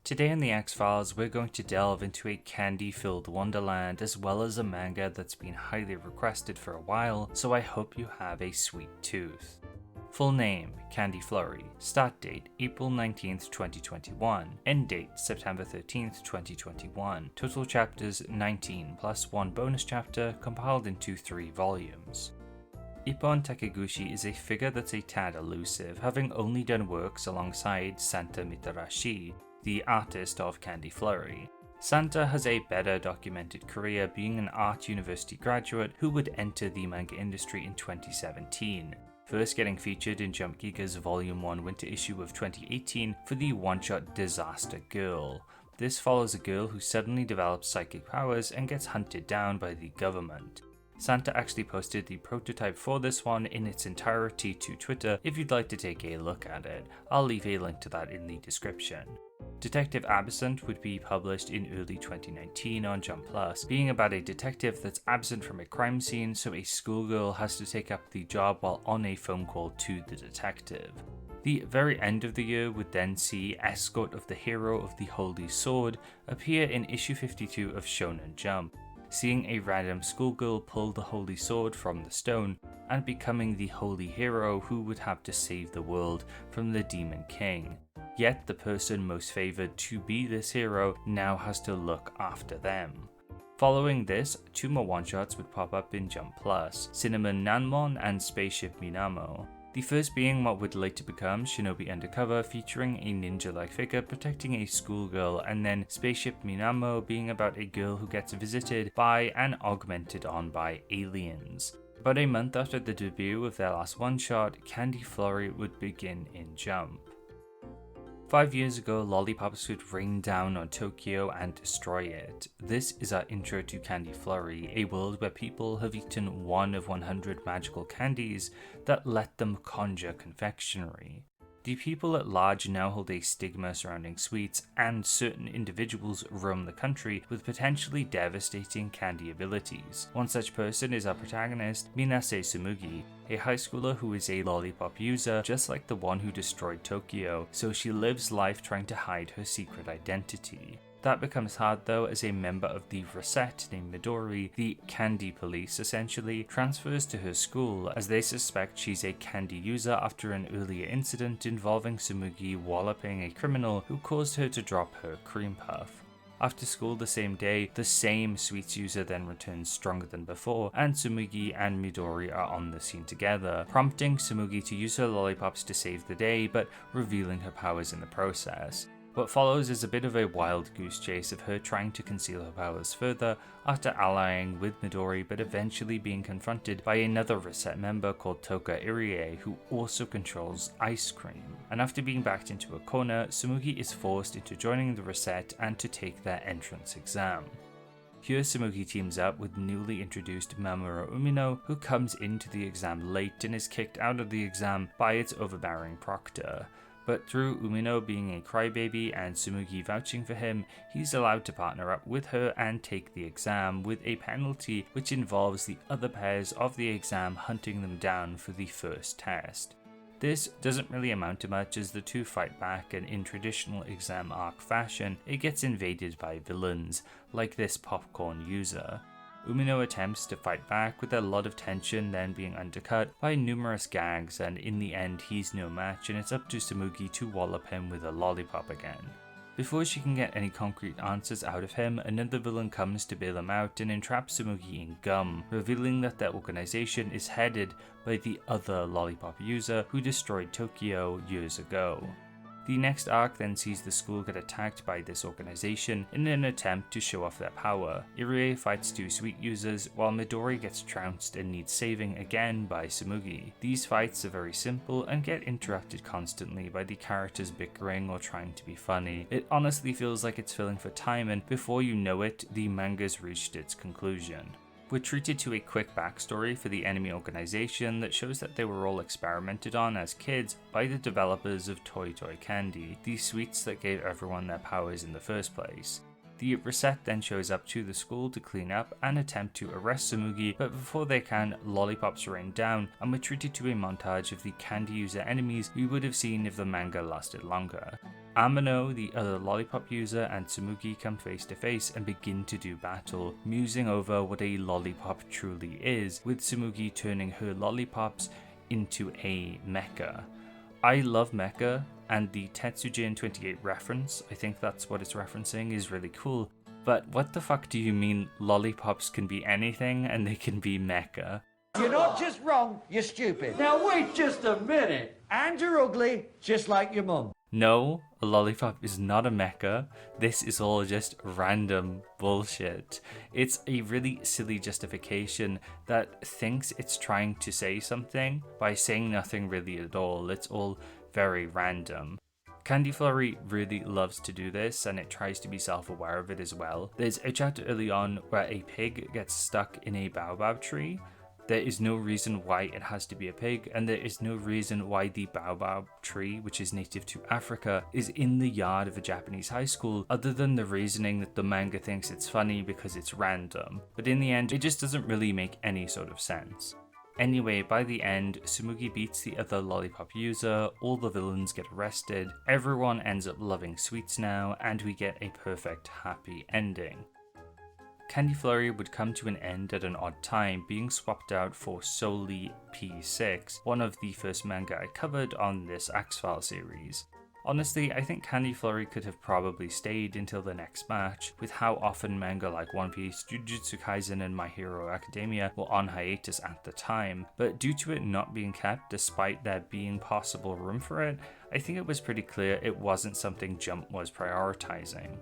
Today in the X-Files, we're going to delve into a candy-filled wonderland as well as a manga that's been highly requested for a while, so I hope you have a sweet tooth. Full name, Candy Flurry. Start date, April 19th, 2021. End date, September 13th, 2021. Total chapters, 19, plus one bonus chapter, compiled into 3 volumes. Ippon Takeguchi is a figure that's a tad elusive, having only done works alongside Santa Mitarashi, the artist of Candy Flurry. Santa has a better documented career, being an art university graduate who would enter the manga industry in 2017. First getting featured in Jump Giga's Volume 1 winter issue of 2018 for the one-shot Disaster Girl. This follows a girl who suddenly develops psychic powers and gets hunted down by the government. Santa actually posted the prototype for this one in its entirety to Twitter if you'd like to take a look at it. I'll leave a link to that in the description. Detective Absent would be published in early 2019 on Jump Plus, being about a detective that's absent from a crime scene, so a schoolgirl has to take up the job while on a phone call to the detective. The very end of the year would then see Escort of the Hero of the Holy Sword appear in issue 52 of Shonen Jump, seeing a random schoolgirl pull the Holy Sword from the stone and becoming the holy hero who would have to save the world from the Demon King. Yet the person most favoured to be this hero now has to look after them. Following this, 2 more one-shots would pop up in Jump Plus, Cinnamon Nanmon and Spaceship Minamo. The first being what would later become Shinobi Undercover, featuring a ninja-like figure protecting a schoolgirl, and then Spaceship Minamo being about a girl who gets visited by and augmented on by aliens. About a month after the debut of their last one-shot, Candy Flurry would begin in Jump. 5 years ago, lollipops would rain down on Tokyo and destroy it. This is our intro to Candy Flurry, a world where people have eaten one of 100 magical candies that let them conjure confectionery. The people at large now hold a stigma surrounding sweets, and certain individuals roam the country with potentially devastating candy abilities. One such person is our protagonist, Minase Tsumugi, a high schooler who is a lollipop user just like the one who destroyed Tokyo, so she lives life trying to hide her secret identity. That becomes hard though, as a member of the Reset named Midori, the candy police essentially, transfers to her school as they suspect she's a candy user after an earlier incident involving Tsumugi walloping a criminal who caused her to drop her cream puff. After school the same day, the same sweets user then returns stronger than before, and Tsumugi and Midori are on the scene together, prompting Tsumugi to use her lollipops to save the day, but revealing her powers in the process. What follows is a bit of a wild goose chase of her trying to conceal her powers further after allying with Midori, but eventually being confronted by another Reset member called Toka Irie, who also controls ice cream. And after being backed into a corner, Tsumugi is forced into joining the Reset and to take their entrance exam. Here Tsumugi teams up with newly introduced Mamoru Umino, who comes into the exam late and is kicked out of the exam by its overbearing proctor. But through Umino being a crybaby and Tsumugi vouching for him, he's allowed to partner up with her and take the exam, with a penalty which involves the other pairs of the exam hunting them down for the first test. This doesn't really amount to much as the two fight back, and in traditional exam arc fashion, it gets invaded by villains, like this popcorn user. Umino attempts to fight back with a lot of tension then being undercut by numerous gags, and in the end he's no match and it's up to Tsumugi to wallop him with a lollipop again. Before she can get any concrete answers out of him, another villain comes to bail him out and entraps Tsumugi in gum, revealing that their organization is headed by the other lollipop user who destroyed Tokyo years ago. The next arc then sees the school get attacked by this organization in an attempt to show off their power. Irie fights 2 sweet users, while Midori gets trounced and needs saving again by Tsumugi. These fights are very simple and get interrupted constantly by the characters bickering or trying to be funny. It honestly feels like it's filling for time, and before you know it, the manga's reached its conclusion. We're treated to a quick backstory for the enemy organization that shows that they were all experimented on as kids by the developers of Toy Toy Candy, the sweets that gave everyone their powers in the first place. The reset then shows up to the school to clean up and attempt to arrest Tsumugi, but before they can, lollipops rain down and we're treated to a montage of the candy user enemies we would have seen if the manga lasted longer. Amano, the other lollipop user, and Tsumugi come face to face and begin to do battle, musing over what a lollipop truly is, with Tsumugi turning her lollipops into a mecha. I love mecha, and the Tetsujin 28 reference, I think that's what it's referencing, is really cool. But what the fuck do you mean lollipops can be anything and they can be mecha? You're not just wrong, you're stupid. Now wait just a minute. And you're ugly, just like your mum. No, a lollipop is not a mecha. This is all just random bullshit. It's a really silly justification that thinks it's trying to say something by saying nothing really at all. It's all very random. Candy Flurry really loves to do this, and it tries to be self-aware of it as well. There's a chapter early on where a pig gets stuck in a baobab tree. There is no reason why it has to be a pig, and there is no reason why the baobab tree, which is native to Africa, is in the yard of a Japanese high school, other than the reasoning that the manga thinks it's funny because it's random. But in the end, it just doesn't really make any sort of sense. Anyway, by the end, Tsumugi beats the other lollipop user, all the villains get arrested, everyone ends up loving sweets now, and we get a perfect happy ending. Candy Flurry would come to an end at an odd time, being swapped out for solely P6, one of the first manga I covered on this X-File series. Honestly, I think Candy Flurry could have probably stayed until the next match, with how often manga like One Piece, Jujutsu Kaisen and My Hero Academia were on hiatus at the time, but due to it not being kept despite there being possible room for it, I think it was pretty clear it wasn't something Jump was prioritizing.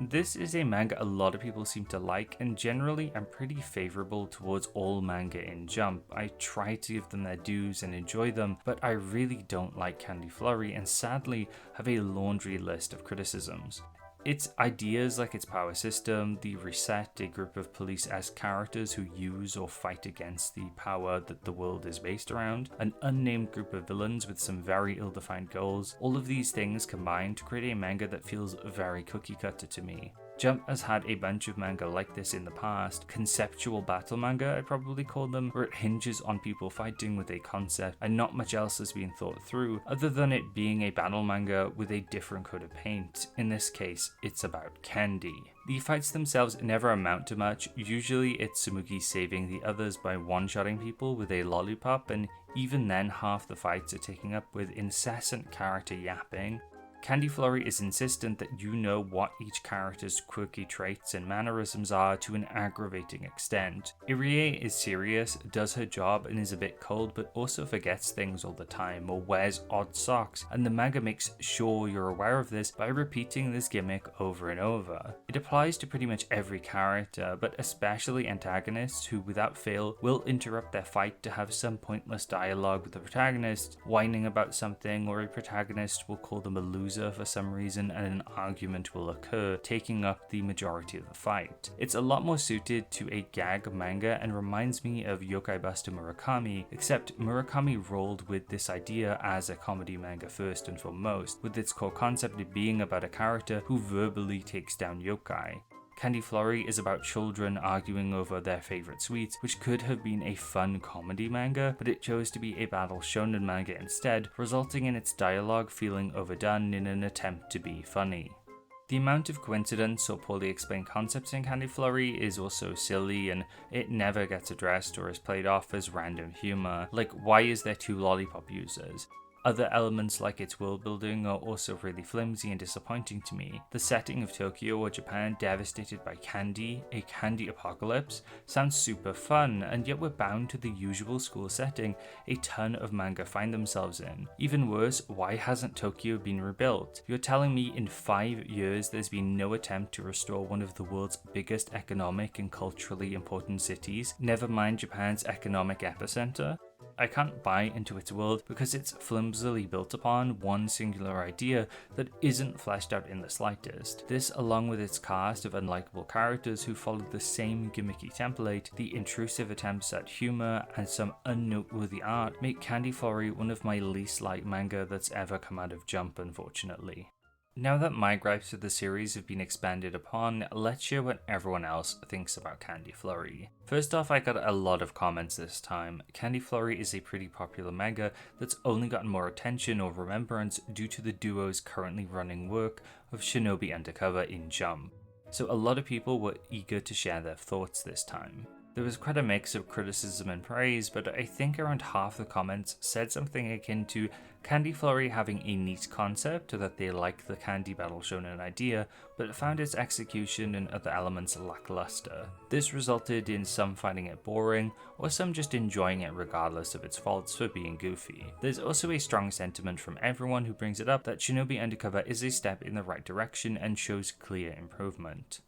This is a manga a lot of people seem to like, and generally I'm pretty favourable towards all manga in Jump. I try to give them their dues and enjoy them, but I really don't like Candy Flurry and sadly have a laundry list of criticisms. Its ideas like its power system, the reset, a group of police-esque characters who use or fight against the power that the world is based around, an unnamed group of villains with some very ill-defined goals, all of these things combine to create a manga that feels very cookie-cutter to me. Jump has had a bunch of manga like this in the past, conceptual battle manga I'd probably call them, where it hinges on people fighting with a concept and not much else has been thought through, other than it being a battle manga with a different coat of paint. In this case, it's about candy. The fights themselves never amount to much, usually it's Tsumugi saving the others by one-shotting people with a lollipop, and even then half the fights are taken up with incessant character yapping. Candy Flurry is insistent that you know what each character's quirky traits and mannerisms are to an aggravating extent. Irie is serious, does her job and is a bit cold, but also forgets things all the time or wears odd socks, and the manga makes sure you're aware of this by repeating this gimmick over and over. It applies to pretty much every character, but especially antagonists who without fail will interrupt their fight to have some pointless dialogue with the protagonist, whining about something, or a protagonist will call them a loser for some reason and an argument will occur, taking up the majority of the fight. It's a lot more suited to a gag manga and reminds me of Yokai Buster Murakami, except Murakami rolled with this idea as a comedy manga first and foremost, with its core concept being about a character who verbally takes down yokai. Candy Flurry is about children arguing over their favourite sweets, which could have been a fun comedy manga, but it chose to be a battle shonen manga instead, resulting in its dialogue feeling overdone in an attempt to be funny. The amount of coincidence or poorly explained concepts in Candy Flurry is also silly, and it never gets addressed or is played off as random humour, like why is there 2 lollipop users? Other elements like its world building are also really flimsy and disappointing to me. The setting of Tokyo or Japan devastated by candy, a candy apocalypse, sounds super fun, and yet we're bound to the usual school setting a ton of manga find themselves in. Even worse, why hasn't Tokyo been rebuilt? You're telling me in 5 years there's been no attempt to restore one of the world's biggest economic and culturally important cities, never mind Japan's economic epicenter? I can't buy into its world because it's flimsily built upon one singular idea that isn't fleshed out in the slightest. This, along with its cast of unlikable characters who follow the same gimmicky template, the intrusive attempts at humor, and some unnoteworthy art, make Candy Flurry one of my least liked manga that's ever come out of Jump, unfortunately. Now that my gripes with the series have been expanded upon, let's share what everyone else thinks about Candy Flurry. First off, I got a lot of comments this time. Candy Flurry is a pretty popular manga that's only gotten more attention or remembrance due to the duo's currently running work of Shinobi Undercover in Jump. So a lot of people were eager to share their thoughts this time. There was quite a mix of criticism and praise, but I think around half the comments said something akin to Candy Flurry having a neat concept, or that they like the candy battle shonen idea, but found its execution and other elements lackluster. This resulted in some finding it boring, or some just enjoying it regardless of its faults for being goofy. There's also a strong sentiment from everyone who brings it up that Shinobi Undercover is a step in the right direction and shows clear improvement.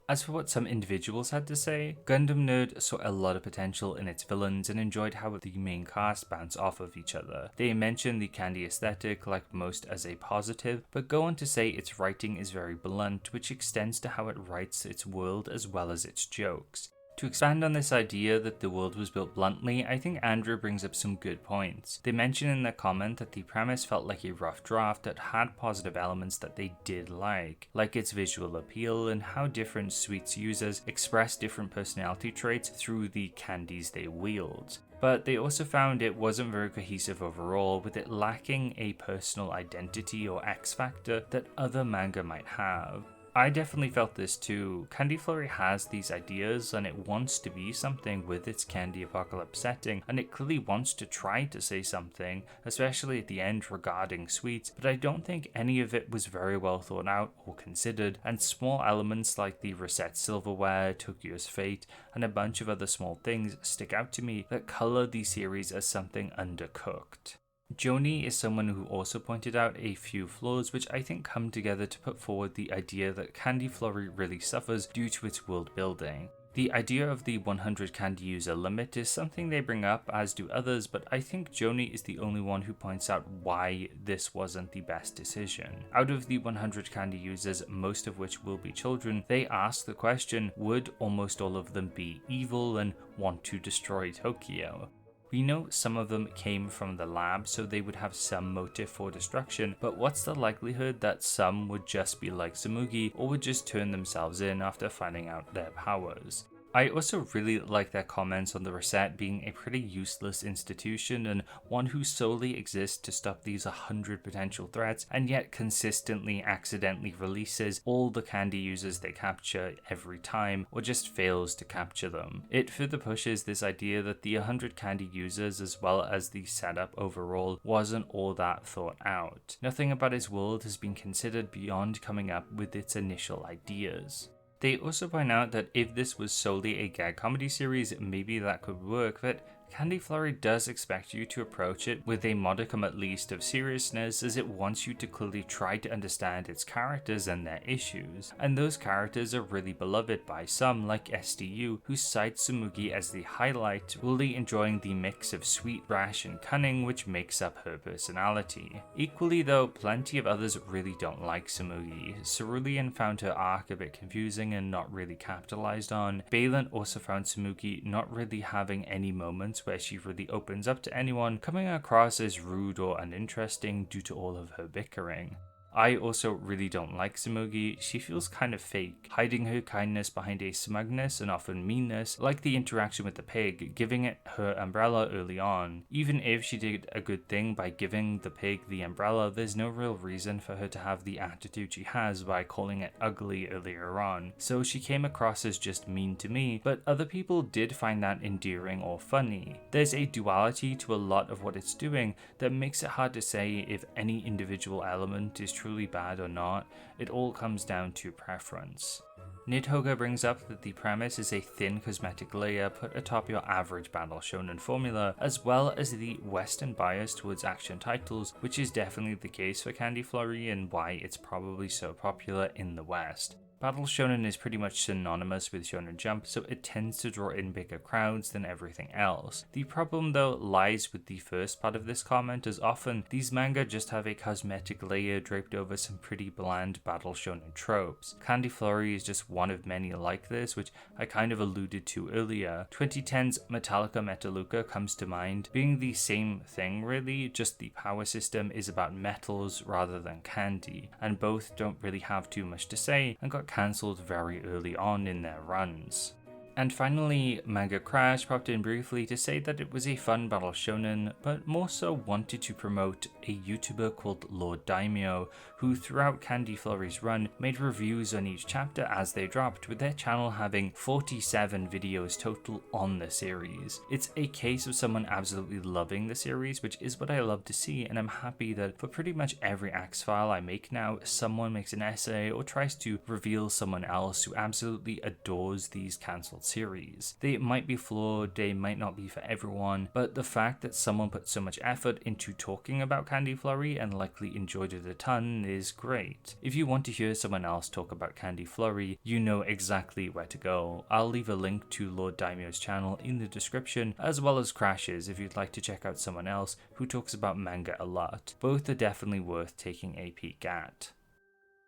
As for what some individuals had to say, Gundam Nerd saw a lot of potential in its villains and enjoyed how the main cast bounce off of each other. They mention the candy aesthetic like most as a positive, but go on to say its writing is very blunt, which extends to how it writes its world as well as its jokes. To expand on this idea that the world was built bluntly, I think Andrew brings up some good points. They mention in their comment that the premise felt like a rough draft that had positive elements that they did like its visual appeal and how different sweets users express different personality traits through the candies they wield. But they also found it wasn't very cohesive overall, with it lacking a personal identity or X factor that other manga might have. I definitely felt this too. Candy Flurry has these ideas and it wants to be something with its candy apocalypse setting, and it clearly wants to try to say something, especially at the end regarding sweets, but I don't think any of it was very well thought out or considered, and small elements like the reset silverware, Tokyo's fate, and a bunch of other small things stick out to me that color the series as something undercooked. Joni is someone who also pointed out a few flaws which I think come together to put forward the idea that Candy Flurry really suffers due to its world building. The idea of the 100 candy user limit is something they bring up, as do others, but I think Joni is the only one who points out why this wasn't the best decision. Out of the 100 candy users, most of which will be children, they ask the question, would almost all of them be evil and want to destroy Tokyo? We know some of them came from the lab, so they would have some motive for destruction, but what's the likelihood that some would just be like Tsumugi or would just turn themselves in after finding out their powers? I also really like their comments on the Reset being a pretty useless institution and one who solely exists to stop these 100 potential threats and yet consistently accidentally releases all the candy users they capture every time or just fails to capture them. It further pushes this idea that the 100 candy users as well as the setup overall wasn't all that thought out. Nothing about its world has been considered beyond coming up with its initial ideas. They also point out that if this was solely a gag comedy series, maybe that could work, but Candy Flurry does expect you to approach it with a modicum at least of seriousness, as it wants you to clearly try to understand its characters and their issues. And those characters are really beloved by some, like SDU, who cites Tsumugi as the highlight, really enjoying the mix of sweet, rash, and cunning which makes up her personality. Equally though, plenty of others really don't like Tsumugi. Cerulean found her arc a bit confusing and not really capitalized on. Balin also found Tsumugi not really having any moments where she really opens up to anyone, coming across as rude or uninteresting due to all of her bickering. I also really don't like Tsumugi. She feels kind of fake, hiding her kindness behind a smugness and often meanness, like the interaction with the pig, giving it her umbrella early on. Even if she did a good thing by giving the pig the umbrella, there's no real reason for her to have the attitude she has by calling it ugly earlier on. So she came across as just mean to me, but other people did find that endearing or funny. There's a duality to a lot of what it's doing that makes it hard to say if any individual element is truly bad or not. It all comes down to preference. Nidhoga brings up that the premise is a thin cosmetic layer put atop your average battle shonen formula, as well as the western bias towards action titles, which is definitely the case for Candy Flurry and why it's probably so popular in the West. Battle Shonen is pretty much synonymous with Shonen Jump, so it tends to draw in bigger crowds than everything else. The problem though lies with the first part of this comment, as often these manga just have a cosmetic layer draped over some pretty bland Battle Shonen tropes. Candy Flurry is just one of many like this, which I kind of alluded to earlier. 2010's Metallica Metaluca comes to mind, being the same thing really, just the power system is about metals rather than candy, and both don't really have too much to say and got cancelled very early on in their runs. And finally, Manga Crash popped in briefly to say that it was a fun battle shonen, but more so wanted to promote a YouTuber called Lord Daimyo, who throughout Candy Flurry's run made reviews on each chapter as they dropped, with their channel having 47 videos total on the series. It's a case of someone absolutely loving the series, which is what I love to see, and I'm happy that for pretty much every Axe file I make now, someone makes an essay or tries to reveal someone else who absolutely adores these cancelled series. They might be flawed, they might not be for everyone, but the fact that someone put so much effort into talking about Candy Flurry and likely enjoyed it a ton is great. If you want to hear someone else talk about Candy Flurry, you know exactly where to go. I'll leave a link to Lord Daimyo's channel in the description, as well as Crash's if you'd like to check out someone else who talks about manga a lot. Both are definitely worth taking a peek at.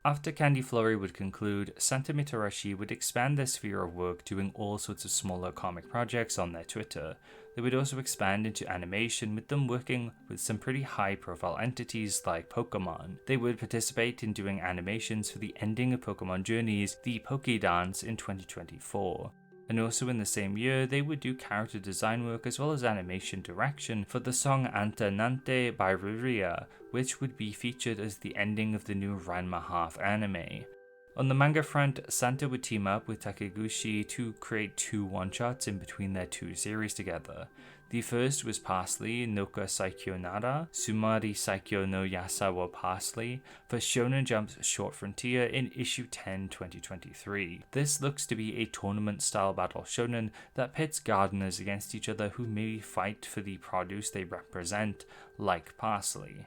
After Candy Flurry would conclude, Santa Mitarashi would expand their sphere of work, doing all sorts of smaller comic projects on their Twitter. They would also expand into animation, with them working with some pretty high profile entities like Pokemon. They would participate in doing animations for the ending of Pokemon Journeys, the Poké Dance in 2024. And also in the same year, they would do character design work as well as animation direction for the song Anta Nante by Ruria, which would be featured as the ending of the new Ranma Half anime. On the manga front, Santa would team up with Takeguchi to create 2 one-shots in between their 2 series together. The first was Parsley Noka Saikyo Nara, Sumari Saikyo no Yasa wa Parsley, for Shonen Jump's Short Frontier in issue 10 2023. This looks to be a tournament-style battle shonen that pits gardeners against each other who maybe fight for the produce they represent, like Parsley.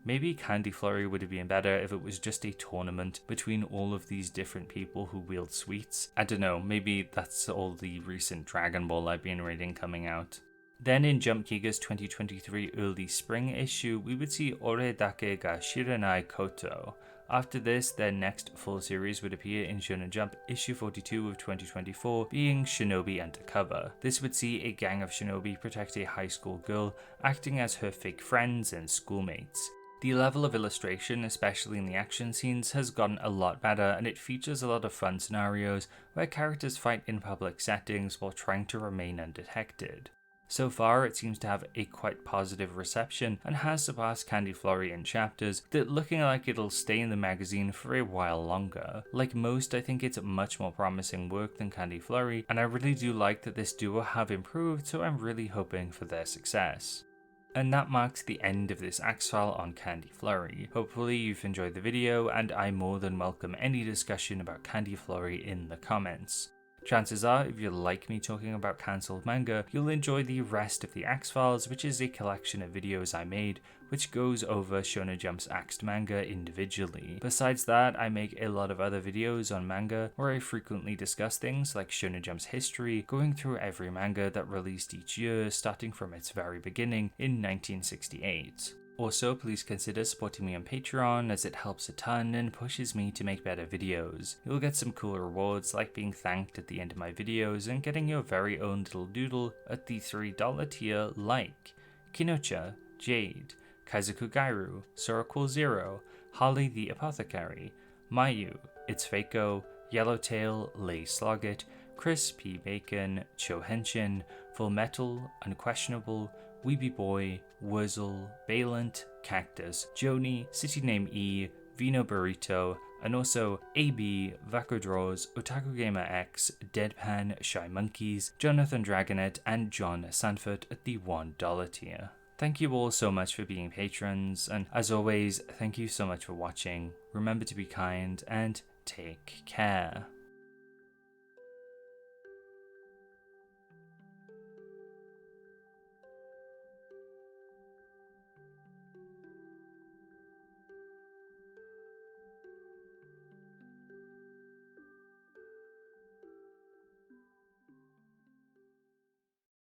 Maybe Candy Flurry would have been better if it was just a tournament between all of these different people who wield sweets. I don't know, maybe that's all the recent Dragon Ball I've been reading coming out. Then in Jump Giga's 2023 early spring issue, we would see Ore Dake ga Shiranai Koto. After this, their next full series would appear in Shonen Jump issue 42 of 2024, being Shinobi Undercover. This would see a gang of shinobi protect a high school girl, acting as her fake friends and schoolmates. The level of illustration, especially in the action scenes, has gotten a lot better, and it features a lot of fun scenarios where characters fight in public settings while trying to remain undetected. So far, it seems to have a quite positive reception and has surpassed Candy Flurry in chapters, that looking like it'll stay in the magazine for a while longer. Like most, I think it's much more promising work than Candy Flurry, and I really do like that this duo have improved, so I'm really hoping for their success. And that marks the end of this Axe file on Candy Flurry. Hopefully you've enjoyed the video, and I more than welcome any discussion about Candy Flurry in the comments. Chances are, if you like me talking about cancelled manga, you'll enjoy the rest of the Axe Files, which is a collection of videos I made, which goes over Shonen Jump's axed manga individually. Besides that, I make a lot of other videos on manga, where I frequently discuss things like Shonen Jump's history, going through every manga that released each year, starting from its very beginning in 1968. Also, please consider supporting me on Patreon, as it helps a ton and pushes me to make better videos. You'll get some cool rewards like being thanked at the end of my videos and getting your very own little doodle at the $3 tier, like Kinocha, Jade, Kaizoku Gairu, Soracool Zero, Holly the Apothecary, Mayu, It's Fako, Yellowtail, Lay Sloggett, Chris P. Bacon, Cho Henshin, Full Metal, Unquestionable, Weeby Boy, Wurzel, Valent, Cactus, Joni, City Name E, Vino Burrito, and also AB, Vakodros, Otaku Gamer X, Deadpan, Shy Monkeys, Jonathan Dragonet, and John Sanford at the $1 tier. Thank you all so much for being patrons, and as always, thank you so much for watching. Remember to be kind, and take care.